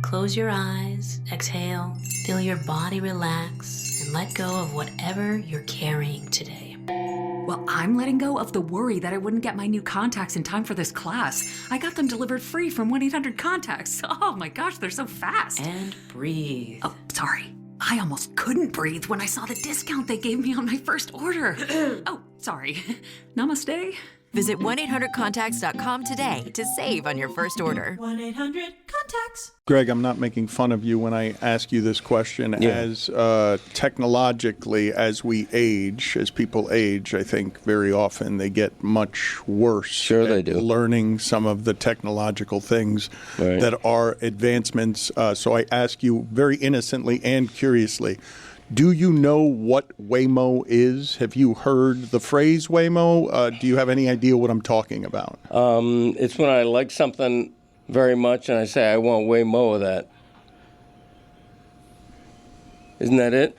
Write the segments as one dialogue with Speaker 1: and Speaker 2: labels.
Speaker 1: Close your eyes, exhale, feel your body relax, and let go of whatever you're carrying today.
Speaker 2: Well, I'm letting go of the worry that I wouldn't get my new contacts in time for this class. I got them delivered free from 1-800-CONTACTS. Oh my gosh, they're so fast.
Speaker 1: And breathe.
Speaker 2: Oh, sorry. I almost couldn't breathe when I saw the discount they gave me on my first order. Oh, sorry. Namaste.
Speaker 3: Visit 1-800-CONTACTS.com today to save on your first order.
Speaker 4: 1-800-CONTACTS.
Speaker 5: Greg, I'm not making fun of you when I ask you this question. Yeah. As technologically, as we age, as people age, I think very often they get much worse.
Speaker 6: Sure they do.
Speaker 5: Learning some of the technological things that are advancements. So I ask you very innocently and curiously, do you know what Waymo is? Have you heard the phrase Waymo? Do you have any idea what I'm talking about?
Speaker 6: It's when I like something very much and I say, I want way more of that. Isn't that it?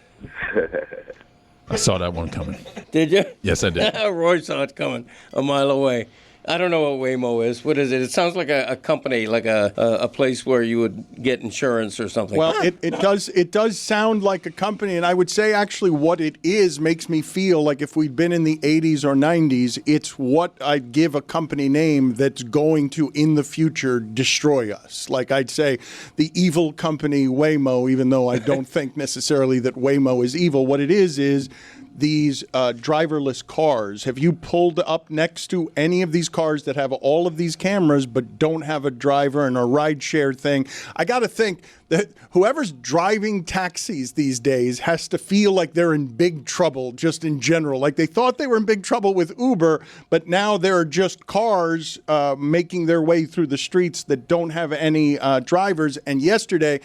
Speaker 7: I saw that one coming.
Speaker 6: Did you?
Speaker 7: Yes, I did.
Speaker 6: Roy saw it coming a mile away. I don't know what Waymo is. What is it? It sounds like a company, like a place where you would get insurance or something.
Speaker 5: Well, it does sound like a company, and I would say actually what it is makes me feel like if we'd been in the 80s or 90s, it's what I'd give a company name that's going to, in the future, destroy us. Like I'd say the evil company Waymo, even though I don't think necessarily that Waymo is evil. What it is these driverless cars. Have you pulled up next to any of these cars that have all of these cameras but don't have a driver and a rideshare thing? I got to think that whoever's driving taxis these days has to feel like they're in big trouble just in general. Like they thought they were in big trouble with Uber, but now there are just cars making their way through the streets that don't have any drivers. And yesterday,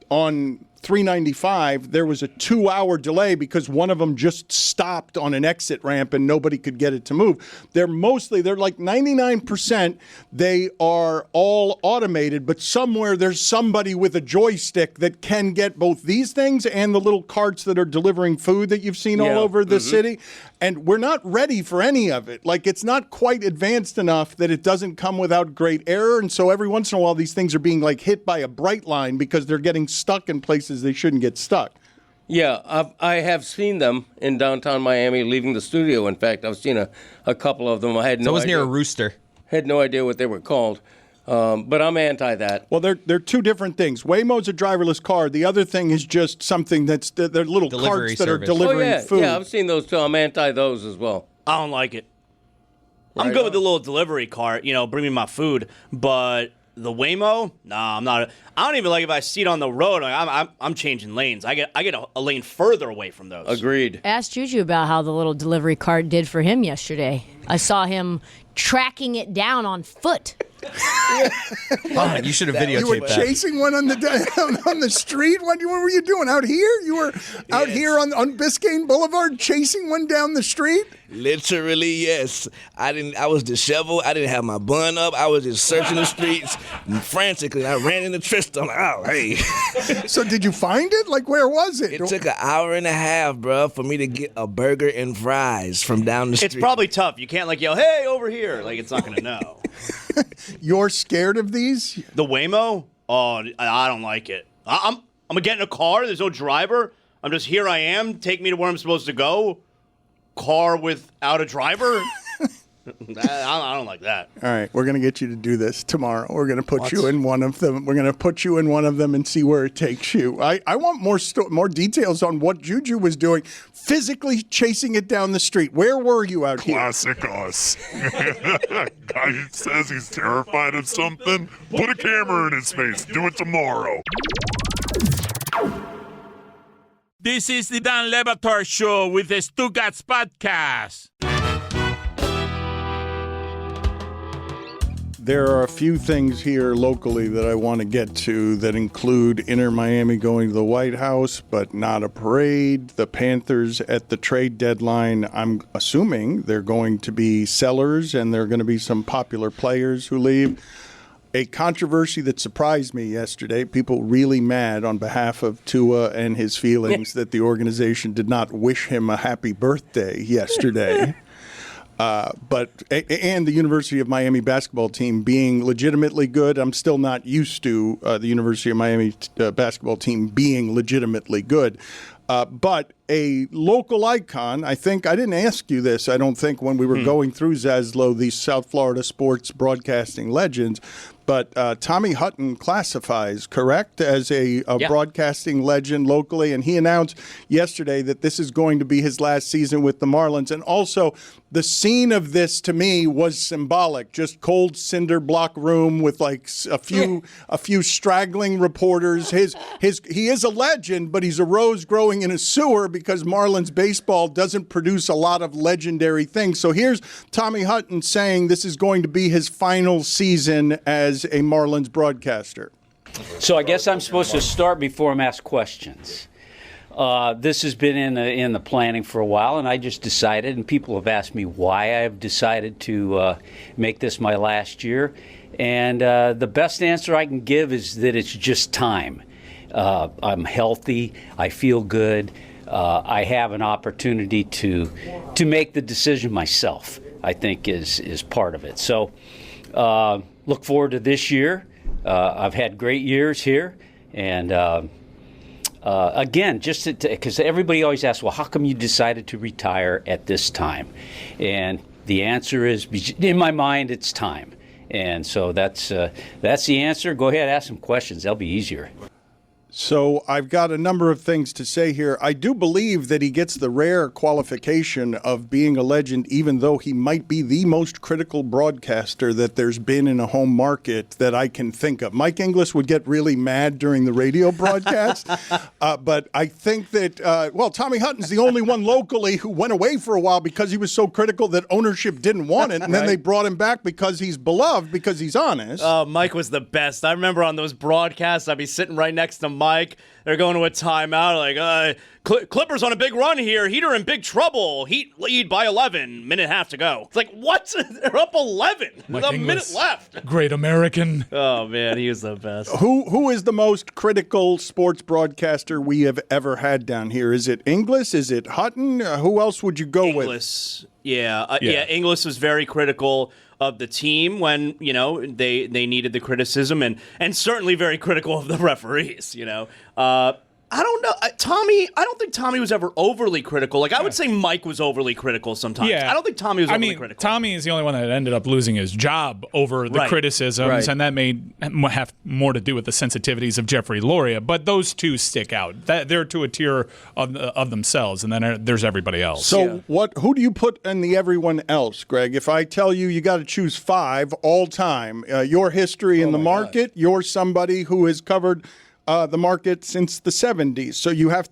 Speaker 5: on 395, there was a 2-hour delay because one of them just stopped on an exit ramp and nobody could get it to move. They're like 99%, they are all automated, but somewhere there's somebody with a joystick that can get both these things and the little carts that are delivering food that you've seen all over the city. And we're not ready for any of it. Like, it's not quite advanced enough that it doesn't come without great error. And so every once in a while, these things are being like hit by a bright line because they're getting stuck in places they shouldn't get stuck.
Speaker 6: Yeah, I have seen them in downtown Miami leaving the studio. In fact, I've seen a couple of them. I had no idea.
Speaker 8: It was near a rooster.
Speaker 6: Had no idea what they were called. But I'm anti that.
Speaker 5: Well, they're two different things. Waymo's a driverless car. The other thing is just something that's they're little
Speaker 8: Delivery
Speaker 5: carts that
Speaker 8: service.
Speaker 5: are delivering food.
Speaker 6: Yeah, I've seen those too. I'm anti those as well.
Speaker 9: I don't like it. I'm
Speaker 6: Right
Speaker 9: good
Speaker 6: on.
Speaker 9: with the little delivery cart, bring me my food. But the Waymo, nah, I'm not. I don't even like if I see it on the road. I'm changing lanes. I get a lane further away from those.
Speaker 6: Agreed.
Speaker 10: Ask JuJu about how the little delivery cart did for him yesterday. I saw him tracking it down on foot.
Speaker 8: Oh, you should have videotaped
Speaker 5: You were
Speaker 8: that.
Speaker 5: chasing one on the street? What were you doing out here? You were out here on Biscayne Boulevard chasing one down the street?
Speaker 11: Literally, yes. I was disheveled. I didn't have my bun up. I was just searching the streets frantically. I ran into Trysta. I'm like, oh, hey.
Speaker 5: So did you find it? Like, where was it?
Speaker 11: It took an hour and a half, bro, for me to get a burger and fries from down the street.
Speaker 9: It's probably tough. You can't yell, "Hey, over here!" Like it's not gonna know.
Speaker 5: You're scared of these?
Speaker 9: The Waymo? Oh, I don't like it. I'm gonna get in a car. There's no driver. I'm just here. I am. Take me to where I'm supposed to go. Car without a driver? I don't like that.
Speaker 5: All right, we're going to get you to do this tomorrow. We're going to put you in one of them. We're going to put you in one of them and see where it takes you. I want more details on what JuJu was doing, physically chasing it down the street. Where were you out here?
Speaker 7: Classic us. Guy says he's terrified of something. Put a camera in his face. Do it tomorrow.
Speaker 12: This is the Dan Le Batard Show with the Stugotz podcast.
Speaker 5: There are a few things here locally that I want to get to that include Inter Miami going to the White House, but not a parade. The Panthers at the trade deadline, I'm assuming they're going to be sellers and there are going to be some popular players who leave. A controversy that surprised me yesterday, people really mad on behalf of Tua and his feelings that the organization did not wish him a happy birthday yesterday. And the University of Miami basketball team being legitimately good. I'm still not used to the University of Miami basketball team being legitimately good. But a local icon, I didn't ask you this, I don't think, when we were going through Zaslow, these South Florida sports broadcasting legends, but Tommy Hutton classifies, correct, as a broadcasting legend locally, and he announced yesterday that this is going to be his last season with the Marlins. And also, the scene of this, to me, was symbolic. Just cold cinder block room with like a few straggling reporters. He is a legend, but he's a rose growing in a sewer because Marlins baseball doesn't produce a lot of legendary things. So here's Tommy Hutton saying this is going to be his final season as a Marlins broadcaster.
Speaker 13: So I guess I'm supposed to start before I'm asked questions. This has been in the planning for a while, and I just decided, and people have asked me why I've decided to make this my last year. And the best answer I can give is that it's just time. I'm healthy. I feel good. I have an opportunity to make the decision myself, I think is part of it. So look forward to this year. I've had great years here. And again, just because everybody always asks, well, how come you decided to retire at this time? And the answer is, in my mind, it's time. And so that's the answer. Go ahead, ask some questions. They'll be easier.
Speaker 5: So I've got a number of things to say here. I do believe that he gets the rare qualification of being a legend, even though he might be the most critical broadcaster that there's been in a home market that I can think of. Mike Inglis would get really mad during the radio broadcast, but I think that, Tommy Hutton's the only one locally who went away for a while because he was so critical that ownership didn't want it, and then they brought him back because he's beloved, because he's honest.
Speaker 9: Mike was the best. I remember on those broadcasts, I'd be sitting right next to Mike. They're going to a timeout. Like, Clippers on a big run here. Heat are in big trouble. Heat lead by 11. Minute and a half to go. It's like, what? They're up 11. There's a minute left.
Speaker 14: Great American.
Speaker 9: Oh, man, he was the best.
Speaker 5: Who is the most critical sports broadcaster we have ever had down here? Is it Inglis? Is it Hutton? Who else would you go with?
Speaker 9: Inglis. Yeah. Inglis was very critical of the team when, they needed the criticism, and certainly very critical of the referees, I don't know. Tommy, I don't think Tommy was ever overly critical. Like, I would say Mike was overly critical sometimes. I don't think Tommy was overly critical.
Speaker 14: Tommy is the only one that ended up losing his job over the criticisms, and that may have more to do with the sensitivities of Jeffrey Loria. But those two stick out. They're to a tier of themselves, and then there's everybody else.
Speaker 5: So who do you put in the everyone else, Greg? If I tell you got to choose 5 all time, your history in the market, you're somebody who has covered the market since the 70s. So you have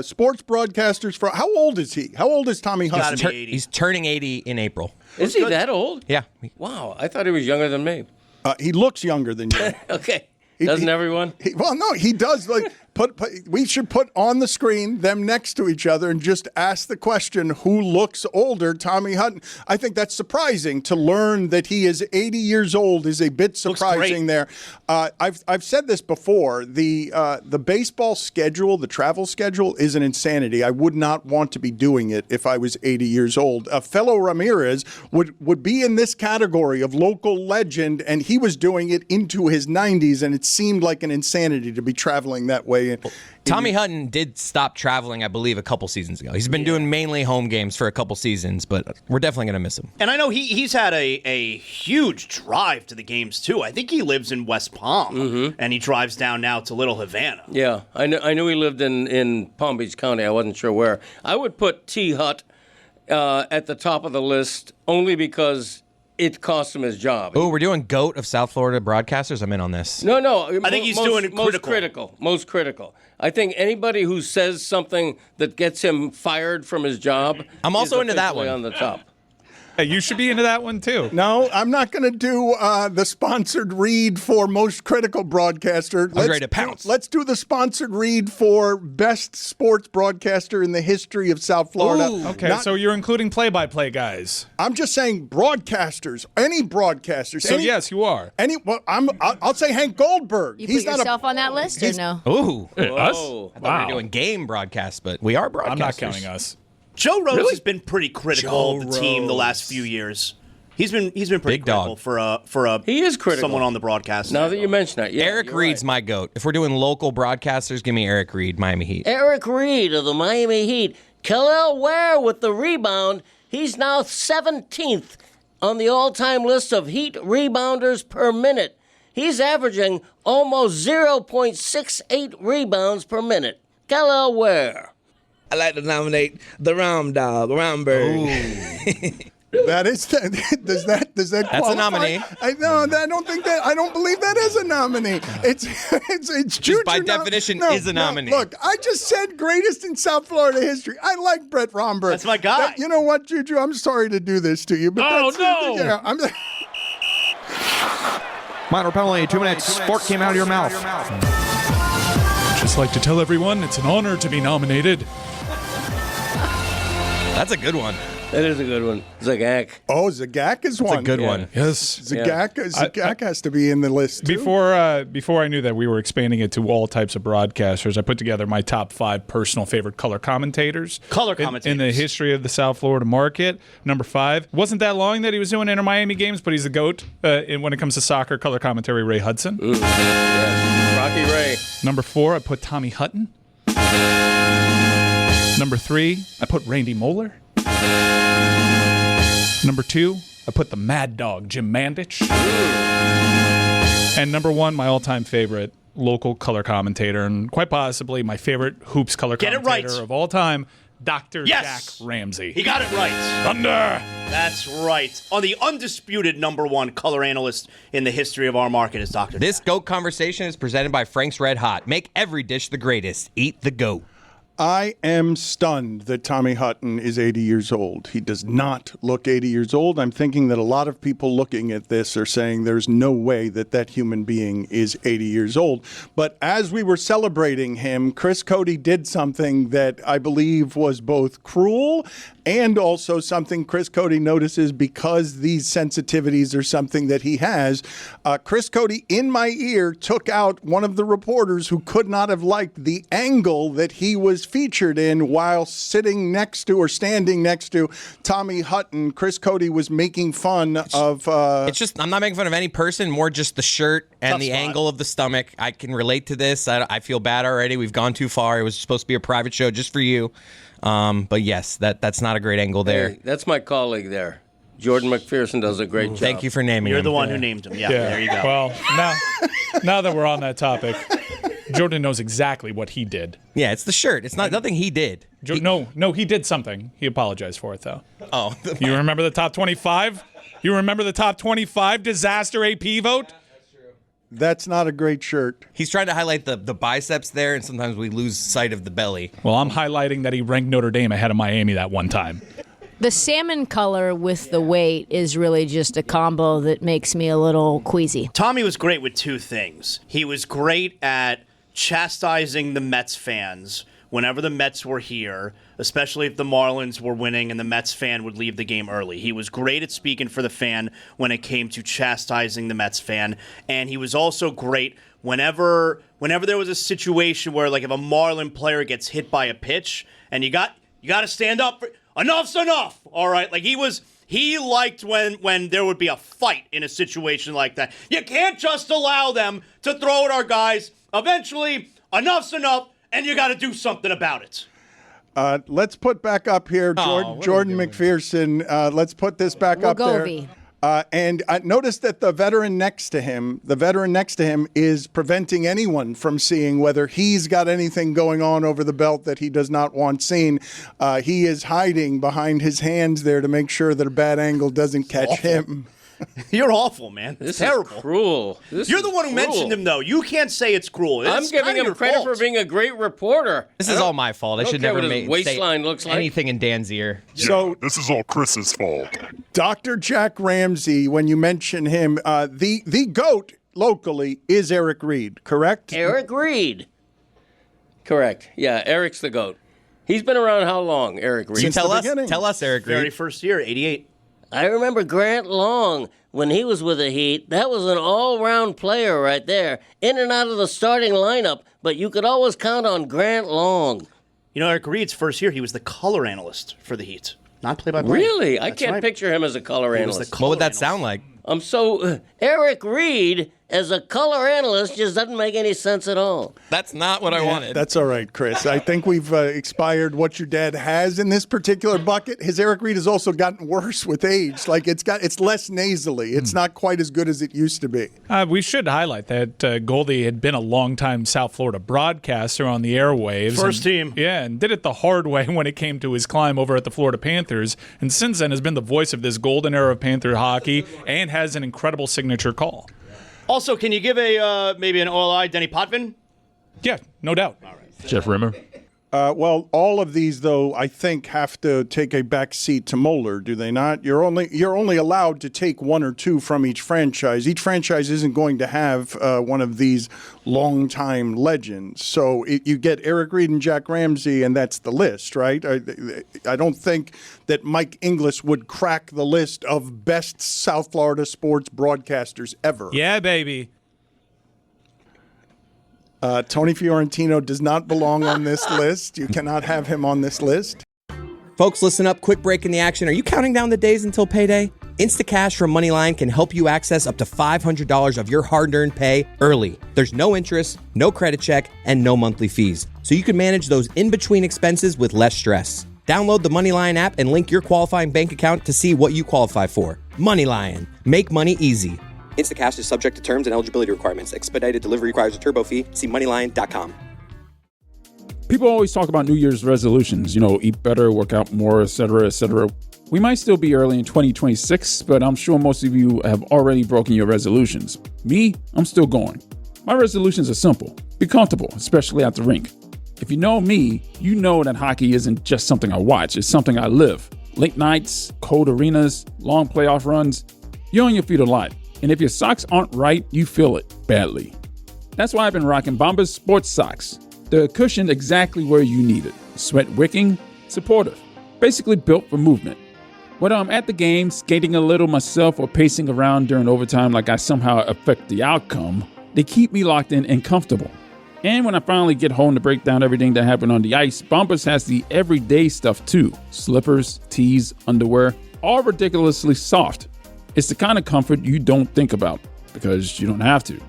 Speaker 5: sports broadcasters for, how old is he? How old is Tommy Hutton?
Speaker 8: He's turning 80 in April.
Speaker 6: Is he that old?
Speaker 8: Yeah.
Speaker 6: Wow, I thought he was younger than me.
Speaker 5: He looks younger than you.
Speaker 6: Okay. Doesn't everyone?
Speaker 5: No, he does. Like, we should put on the screen them next to each other and just ask the question, who looks older, Tommy Hutton? I think that's surprising to learn that he is 80 years old is a bit surprising there. I've said this before. The baseball schedule, the travel schedule, is an insanity. I would not want to be doing it if I was 80 years old. A fellow Ramirez would be in this category of local legend, and he was doing it into his 90s, and it seemed like an insanity to be traveling that way.
Speaker 8: Tommy Hutton did stop traveling, I believe, a couple seasons ago. He's been doing mainly home games for a couple seasons, but we're definitely going to miss him.
Speaker 9: And I know he's had a huge drive to the games, too. I think he lives in West Palm, and he drives down now to Little Havana.
Speaker 6: Yeah, I knew he lived in Palm Beach County. I wasn't sure where. I would put T. Hut at the top of the list only because it cost him his job.
Speaker 8: Oh, we're doing GOAT of South Florida broadcasters? I'm in on this.
Speaker 6: No.
Speaker 9: I think he's doing
Speaker 6: most critical. I think anybody who says something that gets him fired from his job.
Speaker 8: I'm also into that one.
Speaker 6: On the top.
Speaker 14: Hey, you should be into that one, too.
Speaker 5: No, I'm not going to do the sponsored read for most critical broadcaster.
Speaker 8: I'm ready to pounce.
Speaker 5: Let's do the sponsored read for best sports broadcaster in the history of South Florida.
Speaker 14: Ooh. Okay, so you're including play-by-play guys.
Speaker 5: I'm just saying broadcasters, any broadcasters.
Speaker 14: So yes, you are.
Speaker 5: I'll say Hank Goldberg.
Speaker 10: You put yourself on that list or no?
Speaker 8: Ooh.
Speaker 14: Us?
Speaker 8: I thought we were doing game broadcasts, but we are broadcasters.
Speaker 14: I'm not counting us.
Speaker 9: Joe Rose
Speaker 6: Really?
Speaker 9: has been pretty critical of the team the last few years. He's been pretty
Speaker 8: Big
Speaker 9: critical
Speaker 8: dog.
Speaker 9: for a
Speaker 6: He is critical.
Speaker 9: someone on the broadcast.
Speaker 6: Now that you mention that, yeah,
Speaker 8: Eric
Speaker 6: you're
Speaker 8: Reed's
Speaker 6: right.
Speaker 8: my GOAT. If we're doing local broadcasters, give me Eric Reed, Miami Heat.
Speaker 15: Eric Reed of the Miami Heat. Khalil Ware with the rebound. He's now 17th on the all-time list of Heat rebounders per minute. He's averaging almost 0.68 rebounds per minute. Khalil Ware.
Speaker 11: I like to nominate the Round Dog, Roundberg.
Speaker 5: That is does that
Speaker 8: That's a
Speaker 5: qualify?
Speaker 8: nominee.
Speaker 5: I don't believe that is a nominee. It's
Speaker 8: Just by
Speaker 5: JuJu
Speaker 8: definition is a nominee.
Speaker 5: Look, I just said greatest in South Florida history. I like Brett Romberg.
Speaker 9: That's my guy.
Speaker 5: You know what, JuJu? I'm sorry to do this to you, but
Speaker 14: no!
Speaker 16: Minor penalty, 2 minutes. Fork came out of your mouth.
Speaker 14: Just like to tell everyone, it's an honor to be nominated.
Speaker 8: That's a good one.
Speaker 6: That is a good one. Zagak.
Speaker 5: Oh, Zagak is one.
Speaker 8: It's a good one.
Speaker 14: Yes.
Speaker 5: Zagak has to be in the list too.
Speaker 14: Before I knew that we were expanding it to all types of broadcasters, I put together my top 5 personal favorite color commentators. In the history of the South Florida market. Number 5. Wasn't that long that he was doing Inter Miami games, but he's the GOAT when it comes to soccer color commentary, Ray Hudson.
Speaker 6: Yes. Rocky Ray.
Speaker 14: Number 4, I put Tommy Hutton. Number 3, I put Randy Moeller. Number 2, I put the Mad Dog, Jim Mandich. And number 1, my all-time favorite local color commentator, and quite possibly my favorite hoops color commentator of all time, Dr. Jack Ramsey.
Speaker 9: He got it right.
Speaker 14: Thunder!
Speaker 9: That's right. On the undisputed number 1 color analyst in the history of our market is Dr.
Speaker 8: This GOAT conversation is presented by Frank's Red Hot. Make every dish the greatest. Eat the GOAT.
Speaker 5: I am stunned that Tommy Hutton is 80 years old. He does not look 80 years old. I'm thinking that a lot of people looking at this are saying there's no way that human being is 80 years old. But as we were celebrating him, Chris Cody did something that I believe was both cruel and also something Chris Cody notices because these sensitivities are something that he has. Chris Cody, in my ear, took out one of the reporters who could not have liked the angle that he was featured in while sitting next to or standing next to Tommy Hutton. Chris Cody was making fun of...
Speaker 8: It's just, I'm not making fun of any person, more just the shirt and the angle of the stomach. I can relate to this. I feel bad already. We've gone too far. It was supposed to be a private show just for you. But yes, that's not a great angle there.
Speaker 6: Hey, that's my colleague there. Jordan McPherson does a great job.
Speaker 8: Thank you for naming him.
Speaker 9: You're the one who named him. Yeah, there you go.
Speaker 14: Well, now that we're on that topip, Jordan knows exactly what he did.
Speaker 8: Yeah, it's the shirt. It's not nothing he did.
Speaker 14: No, he did something. He apologized for it, though.
Speaker 8: Oh.
Speaker 14: You remember the top 25? You remember the top 25 disaster AP vote?
Speaker 5: That's not a great shirt.
Speaker 8: He's trying to highlight the biceps there, and sometimes we lose sight of the belly.
Speaker 14: Well, I'm highlighting that he ranked Notre Dame ahead of Miami that one time.
Speaker 10: The salmon color with the weight is really just a combo that makes me a little queasy.
Speaker 9: Tommy was great with 2 things. He was great at chastising the Mets fans whenever the Mets were here, especially if the Marlins were winning and the Mets fan would leave the game early. He was great at speaking for the fan when it came to chastising the Mets fan, and he was also great whenever there was a situation where, like, if a Marlin player gets hit by a pitch and you got to stand up for enough's enough. All right, like he liked when there would be a fight in a situation like that. You can't just allow them to throw at our guys. Eventually, enough's enough, and you got to do something about it.
Speaker 5: Let's put back up here Jordan McPherson. Let's put this back up there. And notice that the veteran next to him is preventing anyone from seeing whether he's got anything going on over the belt that he does not want seen. He is hiding behind his hands there to make sure that a bad angle doesn't catch him.
Speaker 9: You're awful, man. This is terrible.
Speaker 6: Cruel.
Speaker 9: You're the one who mentioned him, though. You can't say it's cruel.
Speaker 6: I'm giving him credit for being a great reporter.
Speaker 8: This is all my fault. I should never
Speaker 6: make waistline looks like
Speaker 8: anything in Dan's ear.
Speaker 5: So
Speaker 7: this is all Chris's fault.
Speaker 5: Dr. Jack Ramsey, when you mention him, the GOAT locally is Eric Reed, correct?
Speaker 15: Eric Reed.
Speaker 6: Correct. Yeah, Eric's the GOAT. He's been around how long, Eric Reed?
Speaker 8: Tell us, Eric Reed.
Speaker 9: Very first year, 88.
Speaker 15: I remember Grant Long when he was with the Heat. That was an all-round player right there, in and out of the starting lineup, but you could always count on Grant Long.
Speaker 9: You know, Eric Reed's first year, he was the color analyst for the Heat, not play-by-play.
Speaker 6: Really? I
Speaker 9: That's
Speaker 6: can't
Speaker 9: right.
Speaker 6: picture him as a color
Speaker 9: He was
Speaker 6: analyst.
Speaker 9: the color
Speaker 8: What would that
Speaker 9: analyst.
Speaker 8: sound like?
Speaker 6: I'm so
Speaker 15: Eric Reed as a color analyst just doesn't make any sense at all.
Speaker 8: That's not what I wanted.
Speaker 5: That's all right, Chris. I think we've expired what your dad has in this particular bucket. His Eric Reed has also gotten worse with age. Like it's less nasally. It's not quite as good as it used to be.
Speaker 14: We should highlight that Goldie had been a longtime South Florida broadcaster on the airwaves.
Speaker 9: First team.
Speaker 14: Yeah, and did it the hard way when it came to his climb over at the Florida Panthers. And since then has been the voice of this golden era of Panther hockey and has an incredible signature call.
Speaker 9: Also, can you give a maybe an OLI Denny Potvin?
Speaker 14: Yeah, no doubt.
Speaker 16: Jeff Rimmer.
Speaker 5: Well, all of these, though, I think have to take a back seat to Moeller, do they not? You're only allowed to take one or two from each franchise. Each franchise isn't going to have one of these longtime legends. So you get Eric Reed and Jack Ramsey, and that's the list, right? I don't think that Mike Inglis would crack the list of best South Florida sports broadcasters ever.
Speaker 14: Yeah, baby.
Speaker 5: Tony Fiorentino does not belong on this list. You cannot have him on this list.
Speaker 8: Folks, listen up. Quick break in the action. Are you counting down the days until payday? Instacash from Moneyline can help you access up to $500 of your hard-earned pay early. There's no interest, no credit check, and no monthly fees. So you can manage those in-between expenses with less stress. Download the Moneyline app and link your qualifying bank account to see what you qualify for. Moneyline. Make money easy. Instacash is subject to terms and eligibility requirements. Expedited delivery requires a turbo fee. See moneyline.com.
Speaker 17: People always talk about New Year's resolutions, eat better, work out more, etc., etc. We might still be early in 2026, but I'm sure most of you have already broken your resolutions. Me, I'm still going. My resolutions are simple. Be comfortable, especially at the rink. If you know me, you know that hockey isn't just something I watch, it's something I live. Late nights, cold arenas, long playoff runs, you're on your feet a lot. And if your socks aren't right, you feel it badly. That's why I've been rocking Bombas sports socks. They're cushioned exactly where you need it. Sweat wicking, supportive. Basically built for movement. Whether I'm at the game, skating a little myself, or pacing around during overtime like I somehow affect the outcome, they keep me locked in and comfortable. And when I finally get home to break down everything that happened on the ice, Bombas has the everyday stuff too. Slippers, tees, underwear, all ridiculously soft. It's the kind of comfort you don't think about, because you don't have to.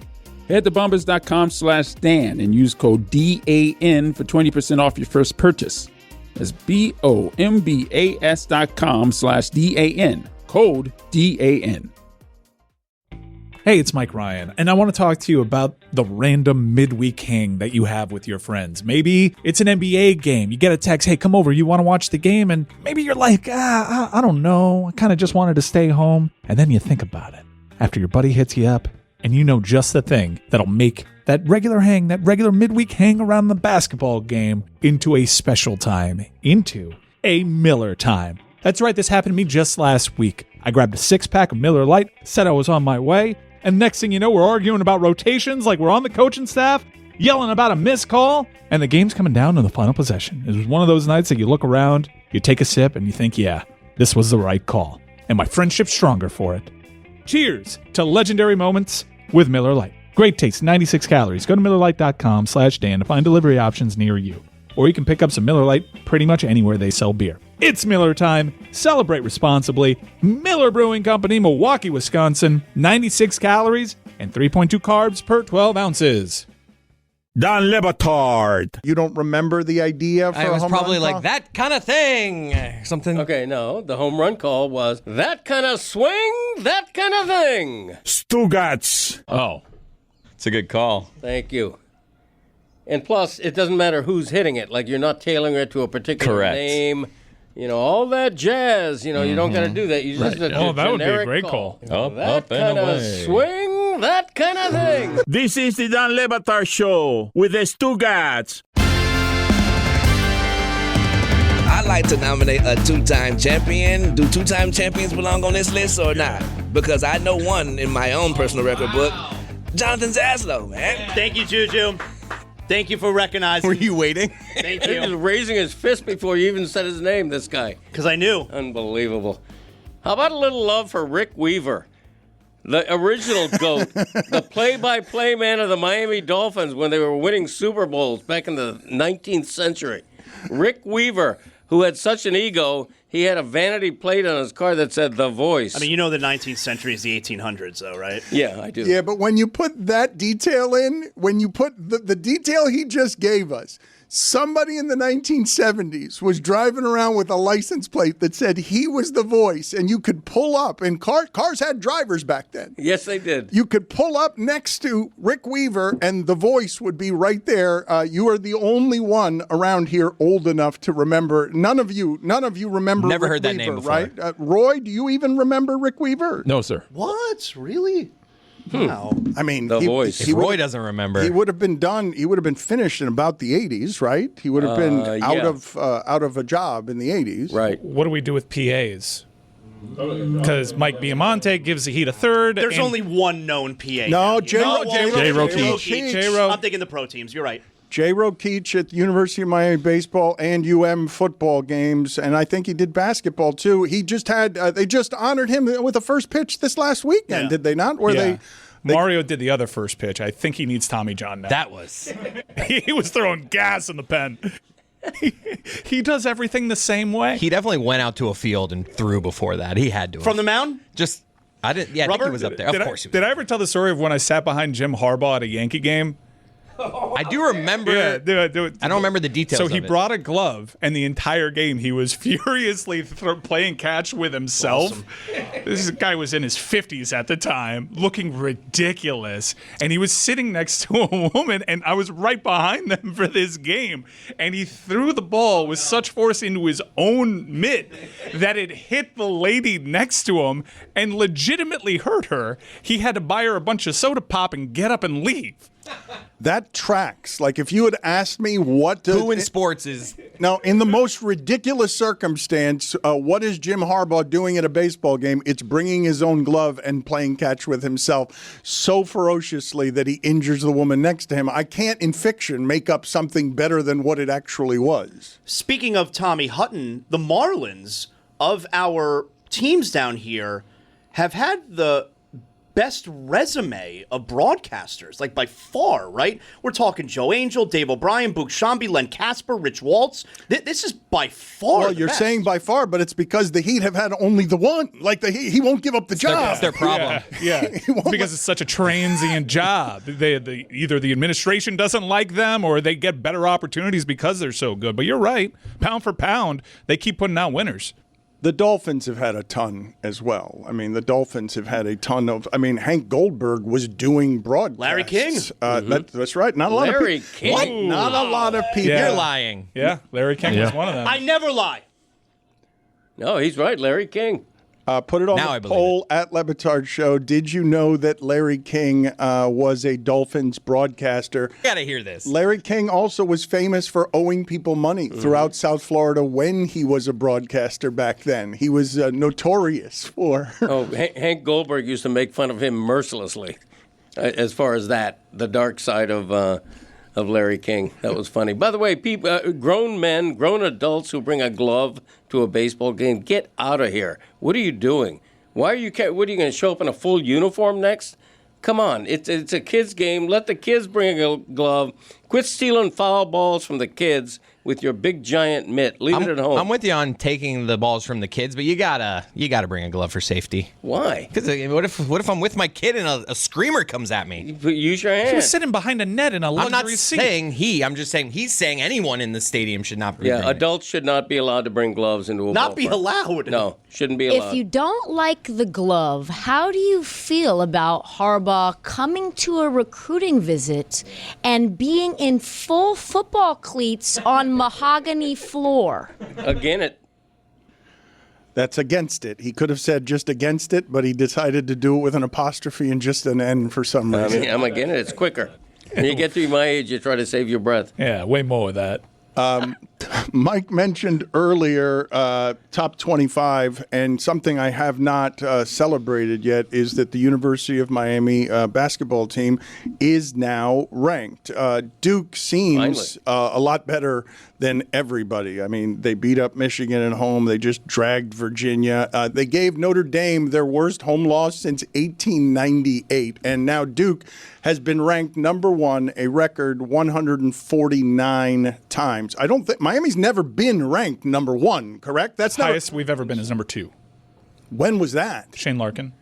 Speaker 17: Head to bombas.com/Dan and use code DAN for 20% off your first purchase. That's BOMBAS.com/DAN. Code DAN.
Speaker 14: Hey, it's Mike Ryan, and I want to talk to you about the random midweek hang that you have with your friends. Maybe it's an NBA game. You get a text, hey, come over, you want to watch the game? And maybe you're like, I don't know. I kind of just wanted to stay home. And then you think about it. After your buddy hits you up, and you know just the thing that'll make that regular hang, that regular midweek hang around the basketball game into a special time, into a Miller time. That's right, this happened to me just last week. I grabbed a 6-pack of Miller Lite, said I was on my way, and next thing you know, we're arguing about rotations like we're on the coaching staff, yelling about a missed call, and the game's coming down to the final possession. It was one of those nights that you look around, you take a sip, and you think, yeah, this was the right call. And my friendship's stronger for it. Cheers to legendary moments with Miller Lite. Great taste, 96 calories. Go to MillerLite.com/Dan to find delivery options near you. Or you can pick up some Miller Lite pretty much anywhere they sell beer. It's Miller time. Celebrate responsibly. Miller Brewing Company, Milwaukee, Wisconsin. 96 calories and 3.2 carbs per 12 ounces.
Speaker 12: Dan Batard.
Speaker 5: You don't remember the idea for
Speaker 8: I
Speaker 5: a
Speaker 8: was
Speaker 5: home
Speaker 8: probably
Speaker 5: run
Speaker 8: like,
Speaker 5: call?
Speaker 8: that kind of thing. Something.
Speaker 6: Okay, no. The home run call was that kind of swing, that kind of thing.
Speaker 12: Stugotz.
Speaker 14: Oh.
Speaker 8: It's a good call.
Speaker 6: Thank you. And plus, it doesn't matter who's hitting it. Like, you're not tailoring it to a particular
Speaker 8: Correct.
Speaker 6: name. All that jazz. You don't got to do that. You just
Speaker 14: Right. Oh, that would be a great call.
Speaker 6: That kind of swing, that kind of thing.
Speaker 12: This is the Dan Batard Show with the Stugotz.
Speaker 11: I'd like to nominate a two-time champion. Do two-time champions belong on this list or not? Because I know one in my own personal record book. Jonathan Zaslow, man.
Speaker 9: Thank you, JuJu. Thank you for recognizing.
Speaker 8: Were you waiting?
Speaker 9: Thank
Speaker 6: He
Speaker 9: you.
Speaker 6: was raising his fist before you even said his name, this guy.
Speaker 9: Because I knew.
Speaker 6: Unbelievable. How about a little love for Rick Weaver? The original GOAT, the play-by-play man of the Miami Dolphins when they were winning Super Bowls back in the 19th century. Rick Weaver, who had such an ego, he had a vanity plate on his car that said The Voice.
Speaker 9: I mean, you know the 19th century is the 1800s, though, right?
Speaker 6: Yeah, I do.
Speaker 5: Yeah, but when you put that detail in, when you put the detail he just gave us, somebody in the 1970s was driving around with a license plate that said he was the voice, and you could pull up, and cars had drivers back then.
Speaker 6: Yes, they did.
Speaker 5: You could pull up next to Rick Weaver, and the voice would be right there. You are the only one around here old enough to remember. None of you remember
Speaker 8: Never
Speaker 5: Rick
Speaker 8: heard that
Speaker 5: Weaver,
Speaker 8: name before.
Speaker 5: right? Roy, do you even remember Rick Weaver?
Speaker 17: No, sir.
Speaker 9: What? Really? Wow.
Speaker 5: I mean,
Speaker 6: The Voice.
Speaker 8: If Roy doesn't remember.
Speaker 5: He would have been done. He would have been finished in about the 80s, right? He would have been out of a job in the 80s.
Speaker 6: Right.
Speaker 14: What do we do with PAs? Because Mike Biamonte gives the Heat a third.
Speaker 9: There's only one known PA.
Speaker 5: No,
Speaker 9: now.
Speaker 5: J-Ro
Speaker 14: Keach.
Speaker 9: I'm thinking the pro teams. You're right.
Speaker 5: J-Ro Keach at the University of Miami baseball and UM football games, and I think he did basketball too. He just had they just honored him with a first pitch this last weekend, did they not? Where they
Speaker 14: Mario did the other first pitch. I think he needs Tommy John now.
Speaker 8: That was.
Speaker 14: He was throwing gas in the pen. He does everything the same way.
Speaker 8: He definitely went out to a field and threw before that. He had to.
Speaker 9: From the mound?
Speaker 8: Just, I didn't. Yeah, I think he was up there. Of course he was.
Speaker 14: Did I ever tell the story of when I sat behind Jim Harbaugh at a Yankee game?
Speaker 8: I do remember.
Speaker 14: Yeah, do it.
Speaker 8: I don't remember the details.
Speaker 14: So he
Speaker 8: of it.
Speaker 14: brought a glove, and the entire game he was furiously playing catch with himself.
Speaker 9: Awesome.
Speaker 14: This guy was in his 50s at the time, looking ridiculous, and he was sitting next to a woman, and I was right behind them for this game, and he threw the ball with such force into his own mitt that it hit the lady next to him and legitimately hurt her. He had to buy her a bunch of soda pop and get up and leave.
Speaker 5: That tracks. Like if you had asked me what
Speaker 8: who in sports is
Speaker 5: now in the most ridiculous circumstance, what is Jim Harbaugh doing at a baseball game? It's bringing his own glove and playing catch with himself so ferociously that he injures the woman next to him. I can't in fiction make up something better than what it actually was.
Speaker 9: Speaking of Tommy Hutton, the Marlins of our teams down here have had the best resume of broadcasters, like by far, right? We're talking Joe Angel, Dave O'Brien, Boog Shambi, Len Casper, Rich Waltz. This is by far.
Speaker 5: Well, you're saying by far, but it's because the Heat have had only the one. Like the Heat, he won't give up the job.
Speaker 8: That's their problem.
Speaker 14: Yeah, because it's such a transient job. Either the administration doesn't like them, or they get better opportunities because they're so good. But you're right. Pound for pound, they keep putting out winners.
Speaker 5: The Dolphins have had a ton as well. I mean, the Dolphins have had a ton of. I mean, Hank Goldberg was doing broadcasts.
Speaker 9: Larry King.
Speaker 5: That's right. Not a lot
Speaker 6: Larry
Speaker 5: of people.
Speaker 6: King.
Speaker 5: What? Not a lot of people.
Speaker 8: You're lying.
Speaker 14: Yeah, Larry King was one of them.
Speaker 9: I never lie.
Speaker 6: No, he's right. Larry King.
Speaker 5: Put it on
Speaker 8: Now I
Speaker 5: the
Speaker 8: believe
Speaker 5: poll at Le Batard Show. Did you know that Larry King was a Dolphins broadcaster?
Speaker 8: Gotta hear this.
Speaker 5: Larry King also was famous for owing people money throughout South Florida when he was a broadcaster back then. He was notorious for.
Speaker 6: Oh, Hank Goldberg used to make fun of him mercilessly. As far as that, the dark side of Larry King. That was funny. By the way, people, grown men, grown adults who bring a glove to a baseball game, get out of here. What are you doing? Why are you? What are you going to show up in a full uniform next? Come on, it's a kids' game. Let the kids bring a glove. Quit stealing foul balls from the kids with your big giant mitt. Leave it at home.
Speaker 8: I'm with you on taking the balls from the kids, but you gotta bring a glove for safety.
Speaker 6: Why?
Speaker 8: Because what if I'm with my kid and a screamer comes at me?
Speaker 6: Use your hand.
Speaker 14: He was sitting behind a net in a luxury
Speaker 8: I'm not
Speaker 14: seat.
Speaker 8: saying he. I'm just saying he's saying anyone in the stadium should not.
Speaker 6: Yeah, adults should not be allowed to bring gloves into a
Speaker 9: Not be
Speaker 6: ballpark.
Speaker 9: allowed.
Speaker 6: No, shouldn't be allowed.
Speaker 10: If you don't like the glove, how do you feel about Harbaugh coming to a recruiting visit and being in full football cleats on mahogany floor?
Speaker 6: Again,
Speaker 5: That's against it. He could have said just against it, but he decided to do it with an apostrophe and just an N for some reason.
Speaker 6: I'm again it. It's quicker. When you get to my age, you try to save your breath.
Speaker 14: Yeah, way more of that.
Speaker 5: Mike mentioned earlier top 25, and something I have not celebrated yet is that the University of Miami basketball team is now ranked. Duke seems a lot better than everybody. I mean, they beat up Michigan at home. They just dragged Virginia. They gave Notre Dame their worst home loss since 1898, and now Duke has been ranked number one a record 149 times. I don't think Miami's never been ranked number 1, correct? That's not
Speaker 14: highest we've ever been is number 2.
Speaker 5: When was that?
Speaker 14: Shane Larkin.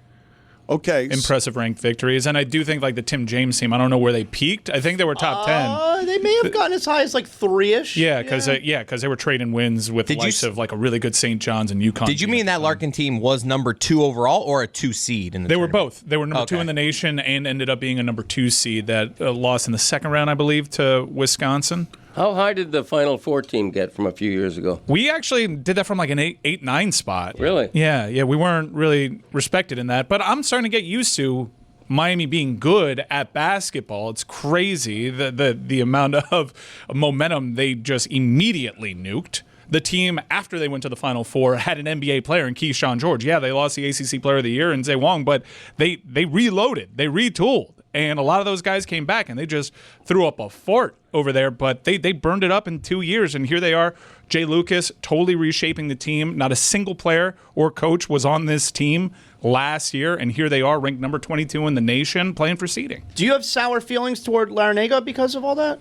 Speaker 5: Okay.
Speaker 14: Impressive ranked victories. And I do think like the Tim James team, I don't know where they peaked. I think they were top 10.
Speaker 9: They may have gotten as high as like 3-ish.
Speaker 14: Yeah, because they were trading wins with the likes of like a really good St. John's and UConn.
Speaker 8: Did you mean that Larkin team was number 2 overall or a 2 seed in the
Speaker 14: They
Speaker 8: tournament?
Speaker 14: were both. They were number 2 in the nation and ended up being a number 2 seed that lost in the second round, I believe, to Wisconsin.
Speaker 6: How high did the Final Four team get from a few years ago?
Speaker 14: We actually did that from like an 8-9 spot.
Speaker 6: Really?
Speaker 14: Yeah. We weren't really respected in that. But I'm starting to get used to Miami being good at basketball. It's crazy the amount of momentum they just immediately nuked. The team, after they went to the Final Four, had an NBA player in Keyshawn George. Yeah, they lost the ACC Player of the Year in Zay Wong, but they reloaded. They retooled. And a lot of those guys came back, and they just threw up a fort over there. But they burned it up in 2 years, and here they are. Jay Lucas totally reshaping the team. Not a single player or coach was on this team last year, and here they are, ranked number 22 in the nation, playing for seeding.
Speaker 9: Do you have sour feelings toward Larinaga because of all that?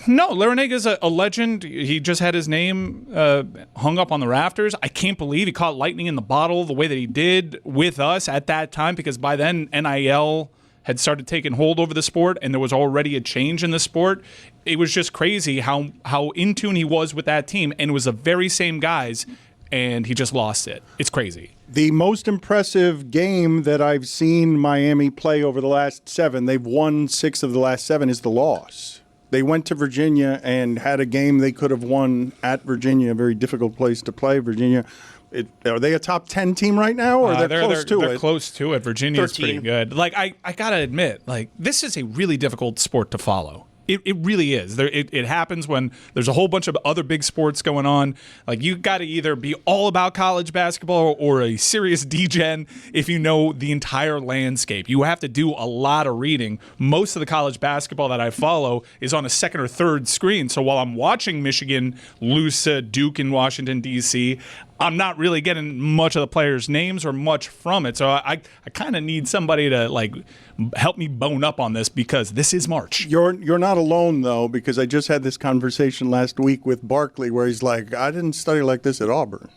Speaker 14: No, Larinaga's a legend. He just had his name hung up on the rafters. I can't believe he caught lightning in the bottle the way that he did with us at that time, because by then NIL had started taking hold over the sport, and there was already a change in the sport. It was just crazy how in tune he was with that team, and it was the very same guys, and he just lost it. It's crazy.
Speaker 5: The most impressive game that I've seen Miami play over the last 7, they've won 6 of the last 7, is the loss. They went to Virginia and had a game they could have won at Virginia, a very difficult place to play. Virginia, are they a top 10 team right now, or they're close to it?
Speaker 14: They're close to it. Virginia's
Speaker 9: 13.
Speaker 14: pretty good. Like I gotta admit, like this is a really difficult sport to follow. It really is. It happens when there's a whole bunch of other big sports going on. Like you got to either be all about college basketball or a serious D-gen if you know the entire landscape. You have to do a lot of reading. Most of the college basketball that I follow is on a second or third screen. So while I'm watching Michigan lose to Duke in Washington, D.C., I'm not really getting much of the players' names or much from it. So I kind of need somebody to like help me bone up on this, because this is March.
Speaker 5: You're not alone, though, because I just had this conversation last week with Barkley where he's like, I didn't study like this at Auburn.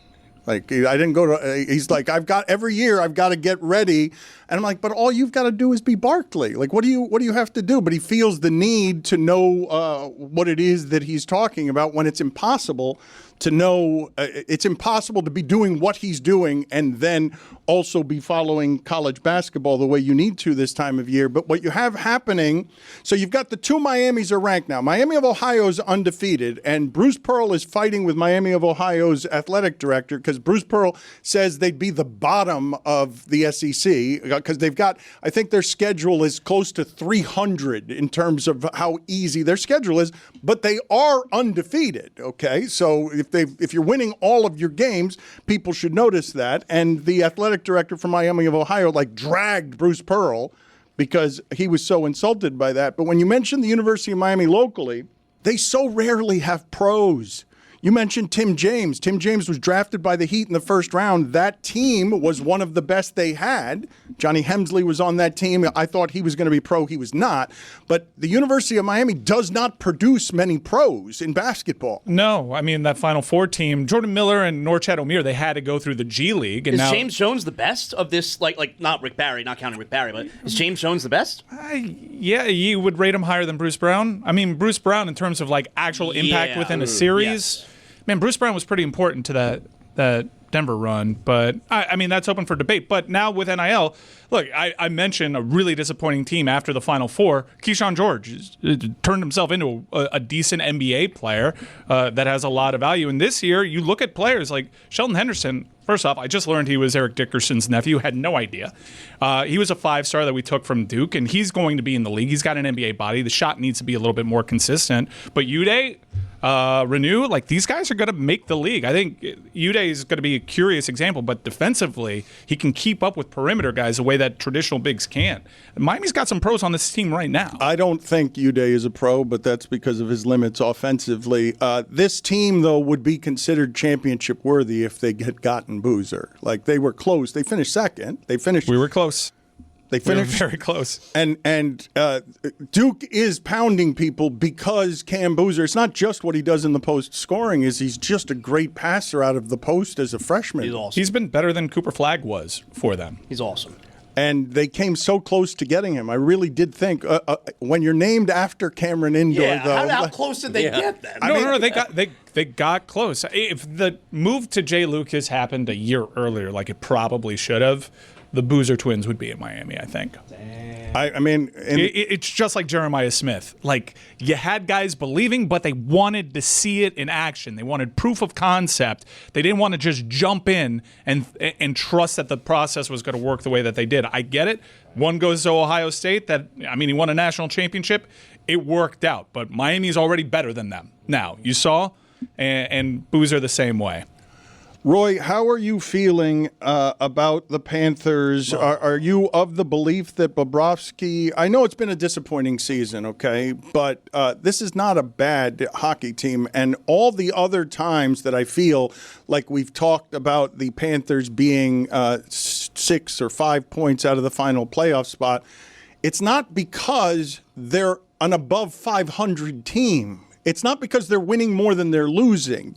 Speaker 5: Like, I didn't go to, he's like, every year I've got to get ready. And I'm like, but all you've got to do is be Barkley. Like, what do you have to do? But he feels the need to know what it is that he's talking about, when it's impossible to know. It's impossible to be doing what he's doing and then also be following college basketball the way you need to this time of year. But what you have happening, so you've got the 2 Miamis are ranked now. Miami of Ohio's undefeated, and Bruce Pearl is fighting with Miami of Ohio's athletic director, because Bruce Pearl says they'd be the bottom of the SEC, because they've got, I think their schedule is close to 300 in terms of how easy their schedule is, but they are undefeated, okay? So if you're winning all of your games, people should notice that. And the athletic director from Miami of Ohio like dragged Bruce Pearl because he was so insulted by that. But when you mention the University of Miami locally, they so rarely have pros. You mentioned Tim James. Tim James was drafted by the Heat in the first round. That team was one of the best they had. Johnny Hemsley was on that team. I thought he was going to be pro. He was not. But the University of Miami does not produce many pros in basketball.
Speaker 14: No, I mean, that Final Four team, Jordan Miller and Norchad Omier, they had to go through the G League. And
Speaker 9: is James Jones the best of this? Like not Rick Barry, not counting Rick Barry, but is James Jones the best?
Speaker 14: Yeah, you would rate him higher than Bruce Brown. I mean, Bruce Brown, in terms of like actual impact within a series. Yes. Man, Bruce Brown was pretty important to that Denver run, but I mean, that's open for debate. But now with NIL, look, I mentioned a really disappointing team after the Final Four. Keyshawn George turned himself into a decent NBA player that has a lot of value. And this year, you look at players like Sheldon Henderson. First off, I just learned he was Eric Dickerson's nephew. Had no idea. He was a 5-star that we took from Duke, and he's going to be in the league. He's got an NBA body. The shot needs to be a little bit more consistent. But Uday, Renew, like these guys are going to make the league. I think Uday is going to be a curious example, but defensively, he can keep up with perimeter guys the way that traditional bigs can't. Miami's got some pros on this team right now.
Speaker 5: I don't think Uday is a pro, but that's because of his limits offensively. This team, though, would be considered championship worthy if they had gotten Boozer. Like, they were close. They finished second.
Speaker 14: We were close.
Speaker 5: They finished
Speaker 14: very close.
Speaker 5: And Duke is pounding people because Cam Boozer, it's not just what he does in the post scoring, he's just a great passer out of the post as a freshman.
Speaker 9: He's awesome.
Speaker 14: He's been better than Cooper Flagg was for them.
Speaker 9: He's awesome.
Speaker 5: And they came so close to getting him. I really did think when you're named after Cameron Indoor, though.
Speaker 9: How close did they get them?
Speaker 14: No, they got close. If the move to Jay Lucas happened a year earlier, like it probably should have, the Boozer twins would be in Miami, I think. It's just like Jeremiah Smith. Like, you had guys believing, but they wanted to see it in action. They wanted proof of concept. They didn't want to just jump in and trust that the process was going to work the way that they did. I get it. One goes to Ohio State. He won a national championship. It worked out, but Miami's already better than them. Now, you saw, and Boozer the same way.
Speaker 5: Roy, how are you feeling about the Panthers? Are you of the belief that Bobrovsky, I know it's been a disappointing season, okay, but this is not a bad hockey team. And all the other times that I feel like we've talked about the Panthers being 6 or 5 points out of the final playoff spot, it's not because they're an above 500 team. It's not because they're winning more than they're losing.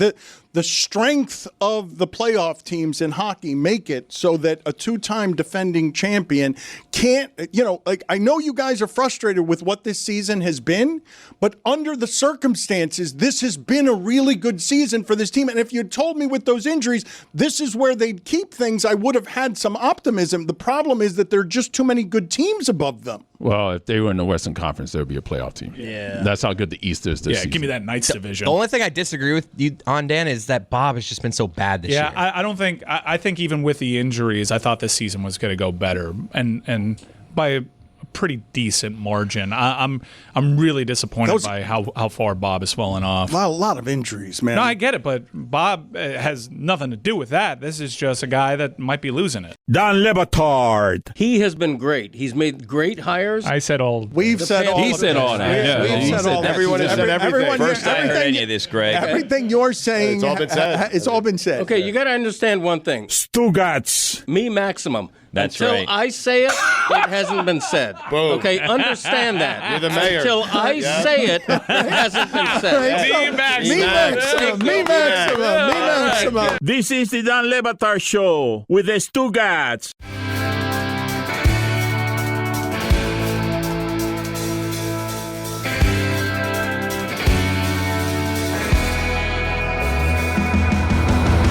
Speaker 5: The strength of the playoff teams in hockey make it so that a two-time defending champion can't, I know you guys are frustrated with what this season has been, but under the circumstances, this has been a really good season for this team. And if you'd told me with those injuries, this is where they'd keep things, I would have had some optimism. The problem is that there are just too many good teams above them.
Speaker 17: Well, if they were in the Western Conference, they would be a playoff team.
Speaker 9: Yeah.
Speaker 17: That's how good the East is this season.
Speaker 14: Give me that Knights division.
Speaker 8: The only thing I disagree with you on, Dan, is that Bob has just been so bad this year.
Speaker 14: I don't think. I think even with the injuries, I thought this season was going to go better, and by a pretty decent margin. I'm really disappointed by how far Bob has fallen off.
Speaker 5: A lot of injuries, man.
Speaker 14: No, I get it, but Bob has nothing to do with that. This is just a guy that might be losing it.
Speaker 12: Dan Le Batard.
Speaker 6: He has been great. He's made great hires.
Speaker 14: I said all.
Speaker 5: We've said all.
Speaker 16: He said all that.
Speaker 5: We've said all that.
Speaker 16: Everyone has said everything.
Speaker 18: First I heard any of this, Greg.
Speaker 5: Everything you're saying,
Speaker 16: it's all been said.
Speaker 5: It's all been said.
Speaker 6: Okay, you got to understand one thing.
Speaker 12: Stugotz.
Speaker 6: Me maximum.
Speaker 18: That's
Speaker 6: Until
Speaker 18: right.
Speaker 6: I say it, it hasn't been said.
Speaker 16: Boom.
Speaker 6: Okay, understand that.
Speaker 16: You're the mayor.
Speaker 6: Until I say it, it hasn't been said.
Speaker 14: Me maximum.
Speaker 12: This is the Dan Le Batard Show with the Stugotz.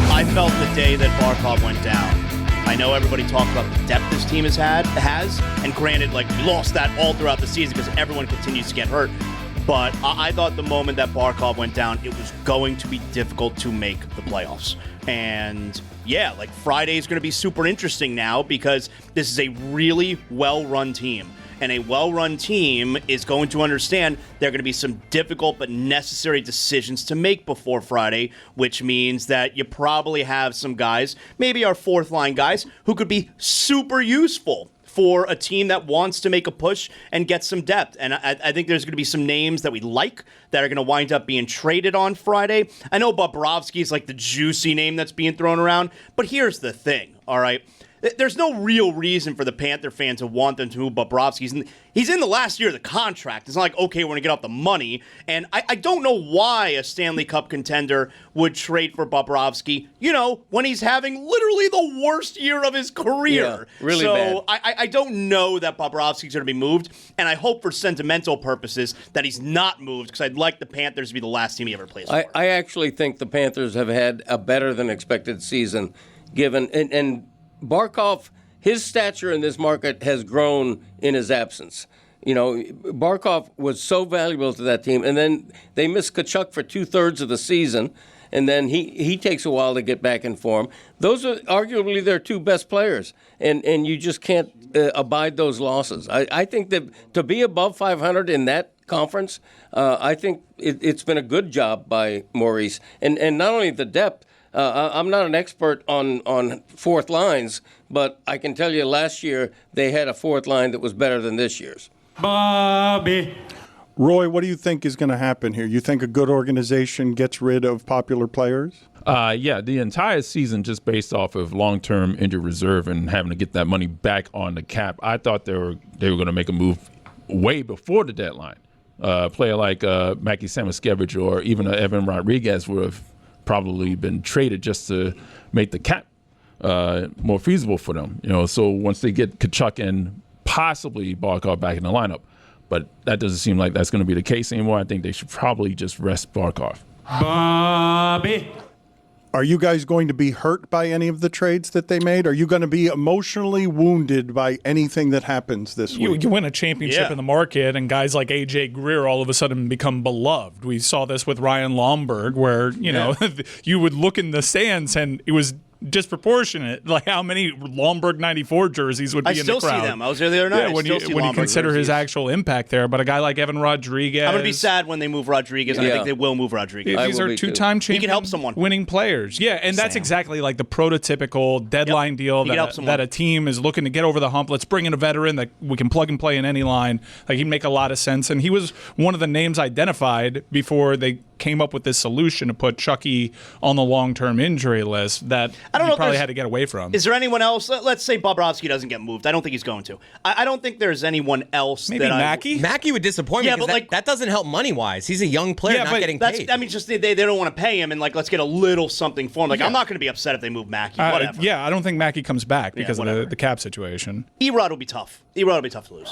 Speaker 9: I felt the day that Barkov went down. I know everybody talked about the depth this team has, and granted, we lost that all throughout the season because everyone continues to get hurt. But I thought the moment that Barkov went down, it was going to be difficult to make the playoffs. And yeah, Friday is going to be super interesting now because this is a really well-run team. And a well-run team is going to understand there are going to be some difficult but necessary decisions to make before Friday, which means that you probably have some guys, maybe our fourth-line guys, who could be super useful for a team that wants to make a push and get some depth. And I think there's going to be some names that we like that are going to wind up being traded on Friday. I know Bobrovsky is the juicy name that's being thrown around, but here's the thing, all right? There's no real reason for the Panther fans to want them to move Bobrovsky. He's in the last year of the contract. It's not okay, we're going to get off the money. And I don't know why a Stanley Cup contender would trade for Bobrovsky, when he's having literally the worst year of his career.
Speaker 6: Yeah, really bad.
Speaker 9: So I don't know that Bobrovsky's going to be moved. And I hope for sentimental purposes that he's not moved because I'd like the Panthers to be the last team he ever plays for.
Speaker 6: I actually think the Panthers have had a better than expected season given. And Barkov, his stature in this market has grown in his absence. Barkov was so valuable to that team, and then they missed Tkachuk for 2/3 of the season, and then he takes a while to get back in form. Those are arguably their two best players, and you just can't abide those losses. I think that to be above 500 in that conference, I think it's been a good job by Maurice, and not only the depth. I'm not an expert on fourth lines, but I can tell you last year they had a fourth line that was better than this year's.
Speaker 12: Bobby.
Speaker 5: Roy, what do you think is going to happen here? You think a good organization gets rid of popular players?
Speaker 17: Yeah, the entire season just based off of long-term injured reserve and having to get that money back on the cap. I thought they were going to make a move way before the deadline. A player like Mackie Samoskevich or even Evan Rodriguez would have probably been traded just to make the cap more feasible for them. So once they get Kachuk and possibly Barkov back in the lineup, but that doesn't seem like that's going to be the case anymore. I think they should probably just rest Barkov.
Speaker 5: Bobby. Are you guys going to be hurt by any of the trades that they made? Are you going to be emotionally wounded by anything that happens this week?
Speaker 14: You win a championship in the market, and guys like A.J. Greer all of a sudden become beloved. We saw this with Ryan Lomberg, where you would look in the stands, and it was disproportionate, like how many Lomberg 94 jerseys would be in the crowd.
Speaker 9: I still see them. I was there the other night.
Speaker 14: Yeah, when you consider his actual impact there. But a guy like Evan Rodriguez.
Speaker 9: I'm going to be sad when they move Rodriguez, and I think they will move Rodriguez.
Speaker 14: These are two-time champion.
Speaker 9: He can help someone.
Speaker 14: Winning players. Yeah, and that's exactly like the prototypical deadline deal that a team is looking to get over the hump. Let's bring in a veteran that we can plug and play in any line. Like, he'd make a lot of sense. And he was one of the names identified before they came up with this solution to put Chucky on the long-term injury list that he probably had to get away from.
Speaker 9: Is there anyone else? Let's say Bobrovsky doesn't get moved. I don't think he's going to. I don't think there's anyone else.
Speaker 8: Maybe Mackey? Mackey would disappoint me because that doesn't help money-wise. He's a young player not getting paid.
Speaker 9: I mean, just they don't want to pay him, and let's get a little something for him. I'm not going to be upset if they move Mackey. Whatever.
Speaker 14: Yeah, I don't think Mackey comes back because of the cap situation.
Speaker 9: Erod will be tough. Erod will be tough to lose.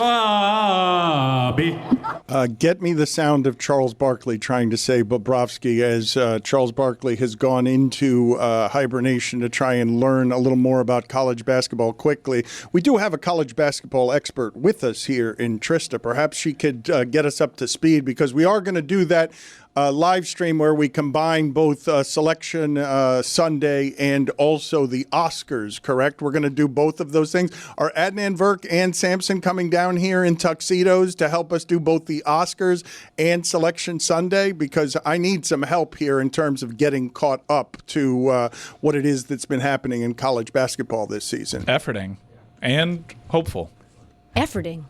Speaker 5: Get me the sound of Charles Barkley trying to say Bobrovsky as Charles Barkley has gone into hibernation to try and learn a little more about college basketball quickly. We do have a college basketball expert with us here in Trysta. Perhaps she could get us up to speed, because we are going to do that live stream where we combine both Selection Sunday and also the Oscars, correct? We're going to do both of those things. Are Adnan Virk and Sampson coming down here in tuxedos to help us do both the Oscars and Selection Sunday? Because I need some help here in terms of getting caught up to what it is that's been happening in college basketball this season.
Speaker 14: Efforting and hopeful.
Speaker 10: Efforting.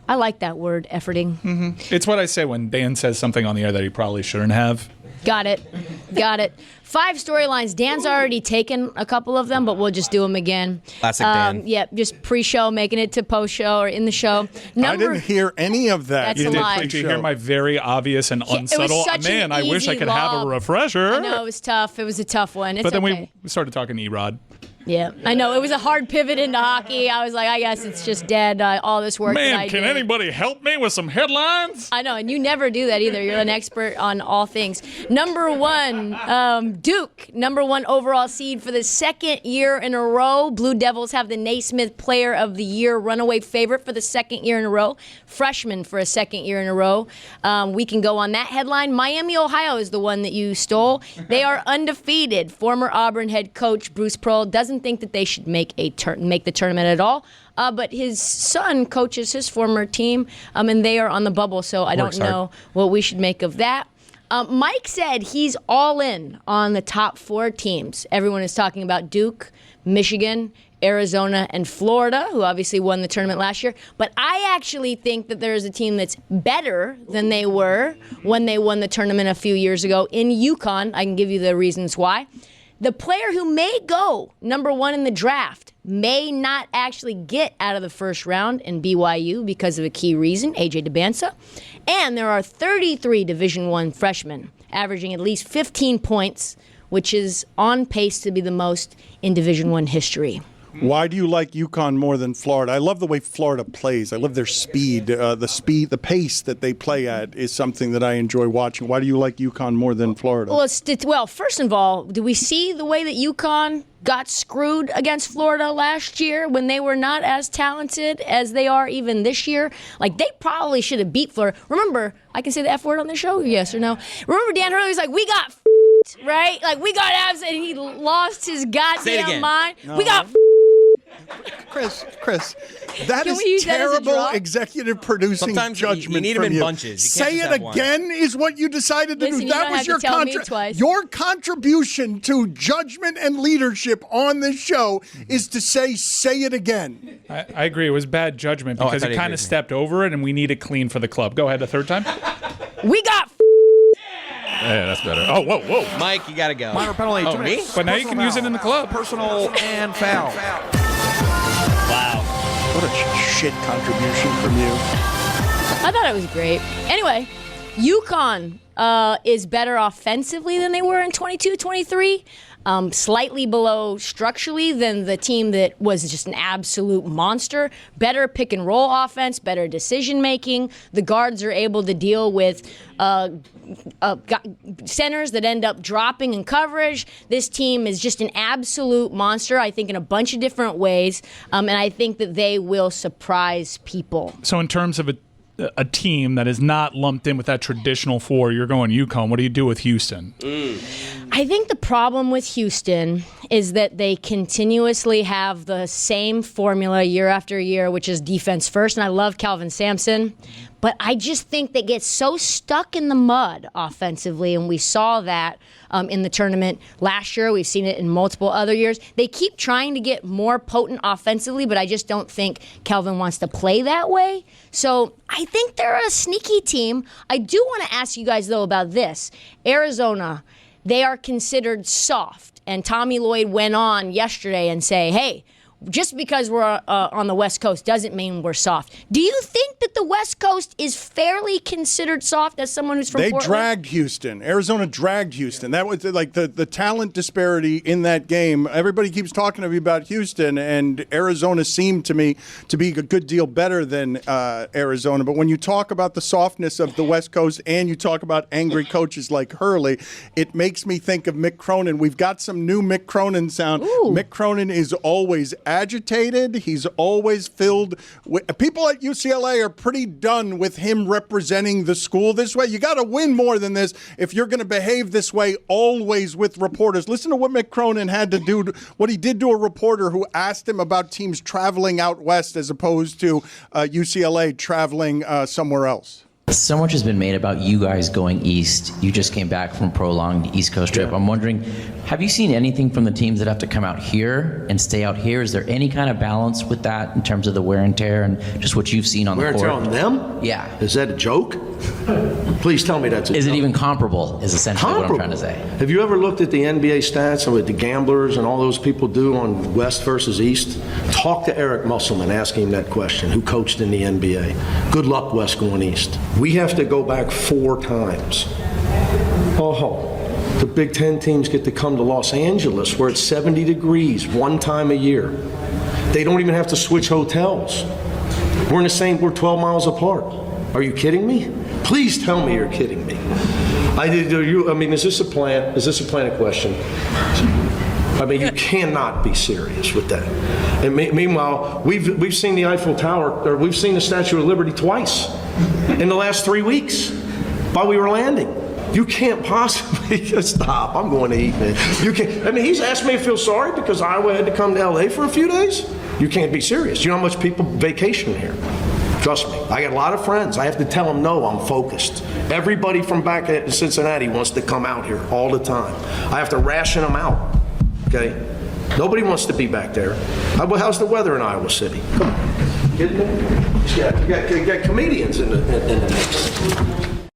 Speaker 10: I like that word, efforting.
Speaker 14: Mm-hmm. It's what I say when Dan says something on the air that he probably shouldn't have.
Speaker 10: Got it. 5 storylines. Dan's already taken a couple of them, but we'll just do them again.
Speaker 8: Classic Dan.
Speaker 10: Yeah, just pre-show, making it to post-show or in the show.
Speaker 5: I didn't hear any of that.
Speaker 10: That's a lie.
Speaker 14: Did you hear my very obvious and unsubtle? Man, I wish I could have a refresher.
Speaker 10: I know, it was tough. It was a tough one. It's
Speaker 14: but then
Speaker 10: okay.
Speaker 14: we started talking Erod.
Speaker 10: Yeah, I know. It was a hard pivot into hockey. I was like, I guess it's just dead, all this work that I
Speaker 14: Man, can
Speaker 10: did.
Speaker 14: anybody help me with some headlines?
Speaker 10: I know, and you never do that either. You're an expert on all things. Number 1, Duke, number 1 overall seed for the second year in a row. Blue Devils have the Naismith Player of the Year runaway favorite for the second year in a row. Freshman for a second year in a row. We can go on that headline. Miami, Ohio is the one that you stole. They are undefeated. Former Auburn head coach Bruce Pearl doesn't think that they should make the tournament at all. But his son coaches his former team, and they are on the bubble, so I don't know what we should make of that. Mike said he's all in on the top 4 teams. Everyone is talking about Duke, Michigan, Arizona, and Florida, who obviously won the tournament last year. But I actually think that there is a team that's better than they were when they won the tournament a few years ago in UConn. I can give you the reasons why. The player who may go number 1 in the draft may not actually get out of the first round in BYU because of a key reason, AJ DeBansa. And there are 33 Division I freshmen averaging at least 15 points, which is on pace to be the most in Division I history.
Speaker 5: Why do you like UConn more than Florida? I love the way Florida plays. I love their speed. The pace that they play at is something that I enjoy watching. Why do you like UConn more than Florida?
Speaker 10: Well, first of all, do we see the way that UConn got screwed against Florida last year when they were not as talented as they are even this year? Like, they probably should have beat Florida. Remember, I can say the F word on the show, yes or no? Remember Dan Hurley was like, we got right? Like, we got abs, and he lost his goddamn mind.
Speaker 5: No.
Speaker 10: We got
Speaker 5: Chris, that is terrible executive producing
Speaker 8: Sometimes
Speaker 5: judgment.
Speaker 8: you need them in bunches. You can't
Speaker 5: Say
Speaker 8: just
Speaker 5: it
Speaker 8: have one.
Speaker 5: again is what you decided to
Speaker 10: Listen,
Speaker 5: do.
Speaker 10: you
Speaker 5: That
Speaker 10: don't
Speaker 5: was
Speaker 10: have
Speaker 5: your
Speaker 10: to tell me twice.
Speaker 5: Your contribution to judgment and leadership on this show is to say it again.
Speaker 14: I agree. It was bad judgment because it kind of stepped over it, and we need it clean for the club. Go ahead a third time.
Speaker 10: We got
Speaker 17: Yeah, that's better. Oh, whoa.
Speaker 8: Mike, you got to go.
Speaker 16: Minor penalty.
Speaker 8: Oh,
Speaker 16: 2
Speaker 8: me?
Speaker 16: minutes.
Speaker 14: But now you can use it in the club.
Speaker 16: Personal and foul.
Speaker 9: Wow.
Speaker 5: What a shit contribution from you.
Speaker 10: I thought it was great. Anyway, UConn is better offensively than they were in 22-23. Slightly below structurally than the team that was just an absolute monster. Better pick and roll offense, better decision making. The guards are able to deal with centers that end up dropping in coverage. This team is just an absolute monster, I think, in a bunch of different ways. And I think that they will surprise people.
Speaker 14: So in terms of a team that is not lumped in with that traditional four, you're going UConn. What do you do with Houston?
Speaker 10: I think the problem with Houston is that they continuously have the same formula year after year, which is defense first. And I love Calvin Sampson, but I just think they get so stuck in the mud offensively. And we saw that in the tournament last year. We've seen it in multiple other years. They keep trying to get more potent offensively, but I just don't think Calvin wants to play that way. So I think they're a sneaky team. I do want to ask you guys, though, about this. Arizona, they are considered soft. And Tommy Lloyd went on yesterday and say, hey, just because we're on the West Coast doesn't mean we're soft. Do you think that the West Coast is fairly considered soft as someone who's from Portland?
Speaker 5: They dragged Houston. Arizona dragged Houston. That was like the talent disparity in that game. Everybody keeps talking to me about Houston, and Arizona seemed to me to be a good deal better than Arizona. But when you talk about the softness of the West Coast and you talk about angry coaches like Hurley, it makes me think of Mick Cronin. We've got some new Mick Cronin sound.
Speaker 10: Ooh.
Speaker 5: Mick Cronin is always agitated. He's always filled with people at UCLA are pretty done with him representing the school this way. You got to win more than this if you're going to behave this way always with reporters. Listen to what Mick Cronin had to do, what he did to a reporter who asked him about teams traveling out west as opposed to UCLA traveling somewhere else.
Speaker 18: So much has been made about you guys going east. You just came back from a prolonged East Coast trip. I'm wondering, have you seen anything from the teams that have to come out here and stay out here? Is there any kind of balance with that in terms of the wear and tear and just what you've seen on the court?
Speaker 19: Wear and tear on them?
Speaker 18: Yeah.
Speaker 19: Is that a joke? Please tell me that's a joke.
Speaker 18: Is it even comparable, is essentially what I'm trying to say.
Speaker 19: Have you ever looked at the NBA stats and what the gamblers and all those people do on West versus East? Talk to Eric Musselman, ask him that question, who coached in the NBA. Good luck, West going East. We have to go back 4 times. The Big Ten teams get to come to Los Angeles where it's 70 degrees 1 time a year. They don't even have to switch hotels. We're 12 miles apart. Are you kidding me? Please tell me you're kidding me. Is this a plan? Is this a planted question? I mean, you cannot be serious with that. And meanwhile, we've seen the Eiffel Tower, or we've seen the Statue of Liberty twice in the last 3 weeks while we were landing. You can't possibly stop. I'm going to eat, man. You can't. I mean, he's asked me to feel sorry because Iowa had to come to LA for a few days. You can't be serious. You know how much people vacation here? Trust me. I got a lot of friends. I have to tell them, no, I'm focused. Everybody from back at Cincinnati wants to come out here all the time. I have to ration them out. Okay? Nobody wants to be back there. How's the weather in Iowa City? Come on. You got comedians in the mix.